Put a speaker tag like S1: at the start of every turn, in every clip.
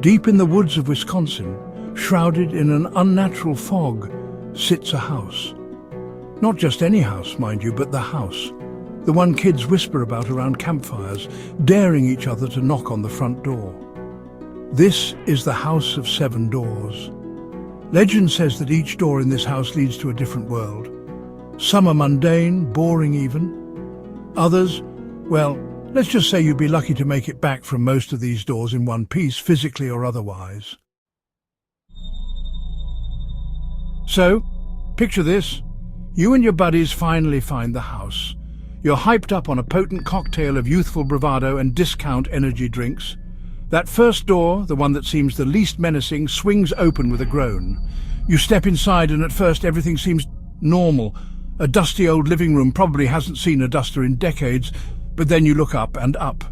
S1: Deep in the woods of Wisconsin, shrouded in an unnatural fog, sits a house. Not just any house, mind you, but the house. The one kids whisper about around campfires, daring each other to knock on the front door. This is the House of Seven Doors. Legend says that each door in this house leads to a different world. Some are mundane, boring even. Others, well, let's just say you'd be lucky to make it back from most of these doors in one piece, physically or otherwise. So, picture this. You and your buddies finally find the house. You're hyped up on a potent cocktail of youthful bravado and discount energy drinks. That first door, the one that seems the least menacing, swings open with a groan. You step inside and at first everything seems normal. A dusty old living room probably hasn't seen a duster in decades, but then you look up and up.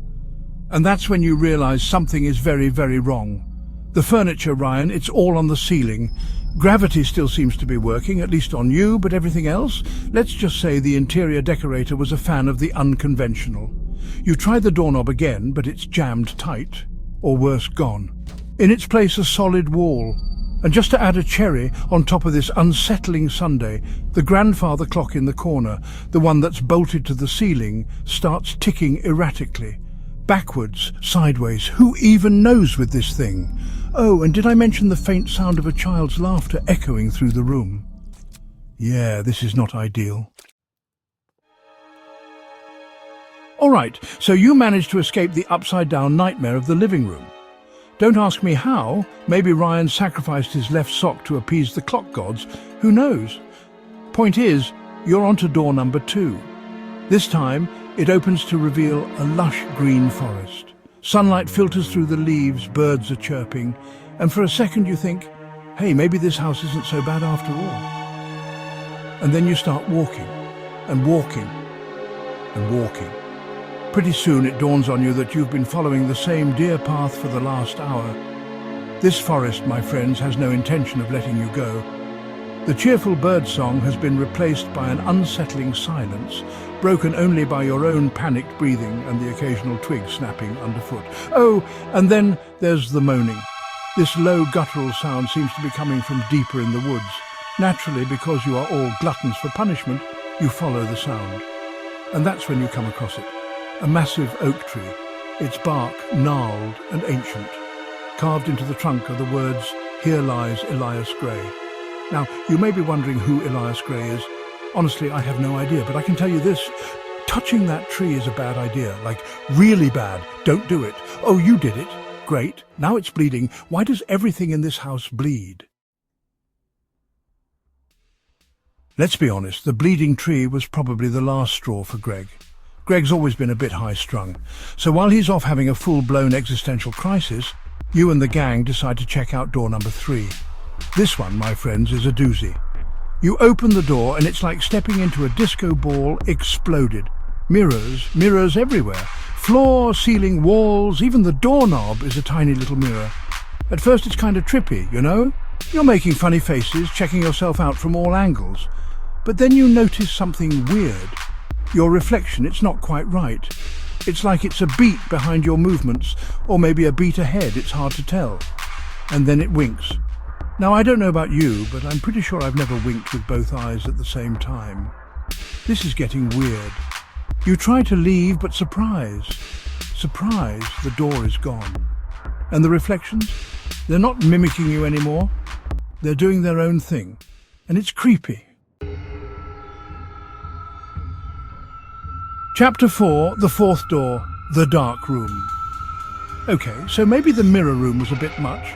S1: And that's when you realize something is very, very wrong. The furniture, Ryan, it's all on the ceiling. Gravity still seems to be working, at least on you, but everything else? Let's just say the interior decorator was a fan of the unconventional. You try the doorknob again, but it's jammed tight. Or worse, gone. In its place, a solid wall. And just to add a cherry on top of this unsettling Sunday, the grandfather clock in the corner, the one that's bolted to the ceiling, starts ticking erratically. Backwards, sideways, who even knows with this thing? Oh, and did I mention the faint sound of a child's laughter echoing through the room? Yeah, this is not ideal. All right, so you managed to escape the upside-down nightmare of the living room. Don't ask me how. Maybe Ryan sacrificed his left sock to appease the clock gods. Who knows? Point is, you're onto door number 2. This time, it opens to reveal a lush green forest. Sunlight filters through the leaves, birds are chirping, and for a second you think, hey, maybe this house isn't so bad after all. And then you start walking, and walking, and walking. Pretty soon it dawns on you that you've been following the same deer path for the last hour. This forest, my friends, has no intention of letting you go. The cheerful bird song has been replaced by an unsettling silence, broken only by your own panicked breathing and the occasional twig snapping underfoot. Oh, and then there's the moaning. This low guttural sound seems to be coming from deeper in the woods. Naturally, because you are all gluttons for punishment, you follow the sound. And that's when you come across it. A massive oak tree, its bark gnarled and ancient. Carved into the trunk are the words, "Here lies Elias Gray." Now, you may be wondering who Elias Gray is. Honestly, I have no idea, but I can tell you this. Touching that tree is a bad idea, like really bad. Don't do it. Oh, you did it. Great. Now it's bleeding. Why does everything in this house bleed? Let's be honest, the bleeding tree was probably the last straw for Greg. Greg's always been a bit high-strung, so while he's off having a full-blown existential crisis, you and the gang decide to check out door number 3. This one, my friends, is a doozy. You open the door and it's like stepping into a disco ball exploded. Mirrors everywhere. Floor, ceiling, walls, even the doorknob is a tiny little mirror. At first it's kind of trippy, you know? You're making funny faces, checking yourself out from all angles. But then you notice something weird. Your reflection, it's not quite right. It's like it's a beat behind your movements, or maybe a beat ahead, it's hard to tell. And then it winks. Now, I don't know about you, but I'm pretty sure I've never winked with both eyes at the same time. This is getting weird. You try to leave, but surprise, the door is gone. And the reflections? They're not mimicking you anymore. They're doing their own thing. And it's creepy. Chapter 4, the 4th door, the dark room. Okay, so maybe the mirror room was a bit much.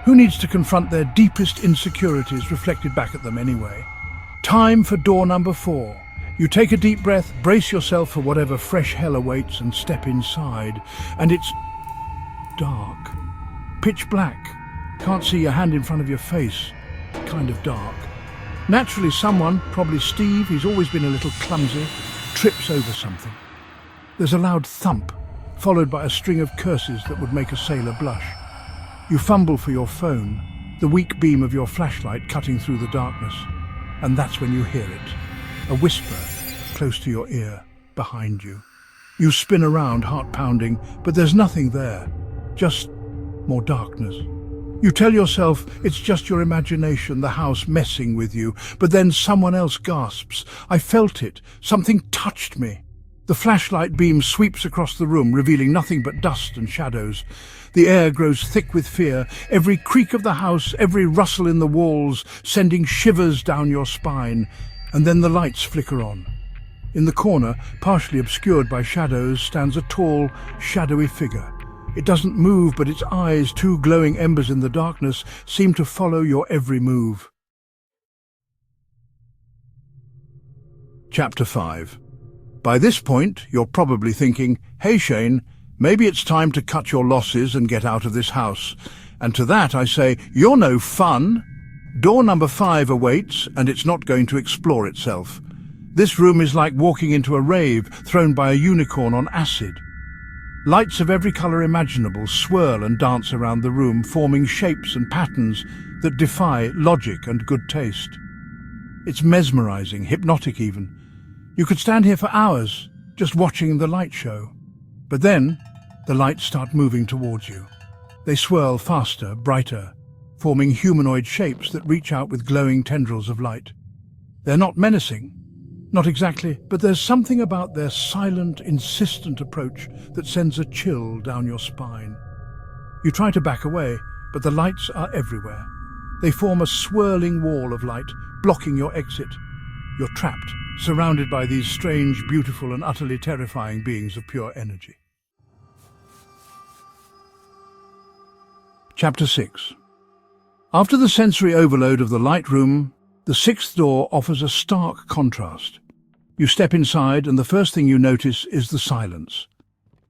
S1: Who needs to confront their deepest insecurities reflected back at them anyway? Time for door number 4. You take a deep breath, brace yourself for whatever fresh hell awaits and step inside. And it's dark. Pitch black. Can't see your hand in front of your face. Kind of dark. Naturally someone, probably Steve, he's always been a little clumsy, trips over something. There's a loud thump, followed by a string of curses that would make a sailor blush. You fumble for your phone, the weak beam of your flashlight cutting through the darkness, and that's when you hear it. A whisper, close to your ear, behind you. You spin around, heart pounding, but there's nothing there. Just more darkness. You tell yourself it's just your imagination, the house messing with you, but then someone else gasps. I felt it. Something touched me. The flashlight beam sweeps across the room, revealing nothing but dust and shadows. The air grows thick with fear, every creak of the house, every rustle in the walls, sending shivers down your spine. And then the lights flicker on. In the corner, partially obscured by shadows, stands a tall, shadowy figure. It doesn't move, but its eyes, two glowing embers in the darkness, seem to follow your every move. Chapter 5. By this point, you're probably thinking, "Hey Shane, maybe it's time to cut your losses and get out of this house." And to that I say, you're no fun. Door number 5 awaits, and it's not going to explore itself. This room is like walking into a rave thrown by a unicorn on acid. Lights of every colour imaginable swirl and dance around the room, forming shapes and patterns that defy logic and good taste. It's mesmerising, hypnotic even. You could stand here for hours, just watching the light show. But then, the lights start moving towards you. They swirl faster, brighter, forming humanoid shapes that reach out with glowing tendrils of light. They're not menacing. Not exactly, but there's something about their silent, insistent approach that sends a chill down your spine. You try to back away, but the lights are everywhere. They form a swirling wall of light, blocking your exit. You're trapped, surrounded by these strange, beautiful, and utterly terrifying beings of pure energy. Chapter 6. After the sensory overload of the light room, the 6th door offers a stark contrast. You step inside, and the first thing you notice is the silence.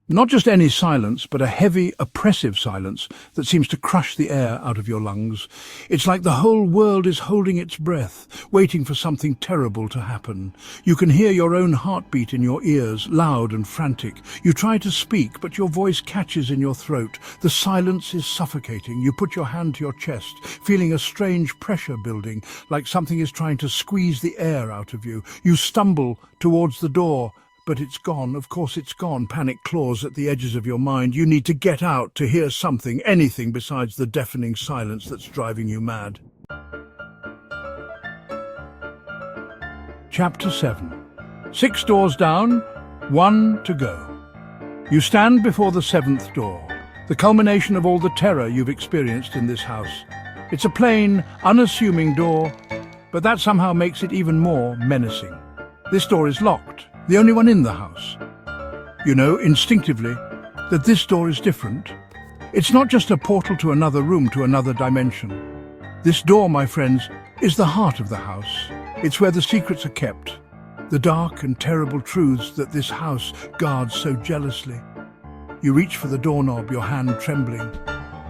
S1: Not just any silence, but a heavy, oppressive silence that seems to crush the air out of your lungs. It's like the whole world is holding its breath, waiting for something terrible to happen. You can hear your own heartbeat in your ears, loud and frantic. You try to speak, but your voice catches in your throat. The silence is suffocating. You put your hand to your chest, feeling a strange pressure building, like something is trying to squeeze the air out of you. You stumble towards the door, but it's gone. Of course it's gone. Panic claws at the edges of your mind. You need to get out, to hear something, anything besides the deafening silence that's driving you mad. Chapter 7. 6 doors down, 1 to go. You stand before the 7th door, the culmination of all the terror you've experienced in this house. It's a plain, unassuming door, but that somehow makes it even more menacing. This door is locked. The only one in the house. You know, instinctively, that this door is different. It's not just a portal to another room, to another dimension. This door, my friends, is the heart of the house. It's where the secrets are kept, the dark and terrible truths that this house guards so jealously. You reach for the doorknob, your hand trembling.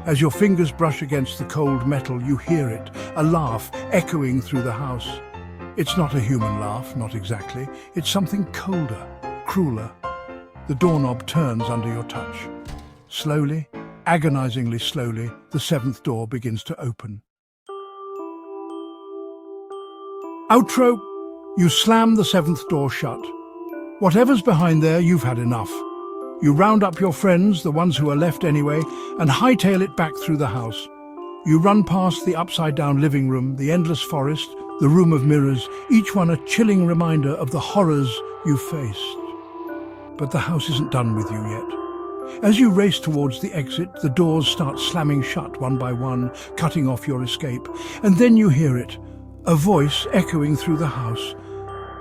S1: As your fingers brush against the cold metal, you hear it, a laugh echoing through the house. It's not a human laugh, not exactly. It's something colder, crueler. The doorknob turns under your touch. Slowly, agonizingly slowly, the 7th door begins to open. Outro! You slam the 7th door shut. Whatever's behind there, you've had enough. You round up your friends, the ones who are left anyway, and hightail it back through the house. You run past the upside-down living room, the endless forest, the room of mirrors, each one a chilling reminder of the horrors you faced. But the house isn't done with you yet. As you race towards the exit, the doors start slamming shut one by one, cutting off your escape. And then you hear it, a voice echoing through the house.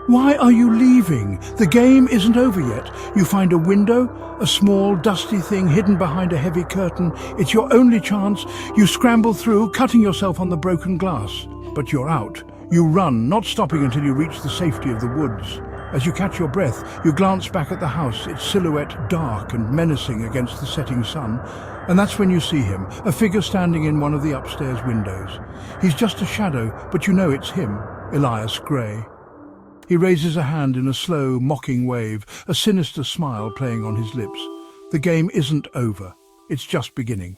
S1: Why are you leaving? The game isn't over yet. You find a window, a small, dusty thing hidden behind a heavy curtain. It's your only chance. You scramble through, cutting yourself on the broken glass. But you're out. You run, not stopping until you reach the safety of the woods. As you catch your breath, you glance back at the house, its silhouette dark and menacing against the setting sun. And that's when you see him, a figure standing in one of the upstairs windows. He's just a shadow, but you know it's him, Elias Gray. He raises a hand in a slow, mocking wave, a sinister smile playing on his lips. The game isn't over. It's just beginning.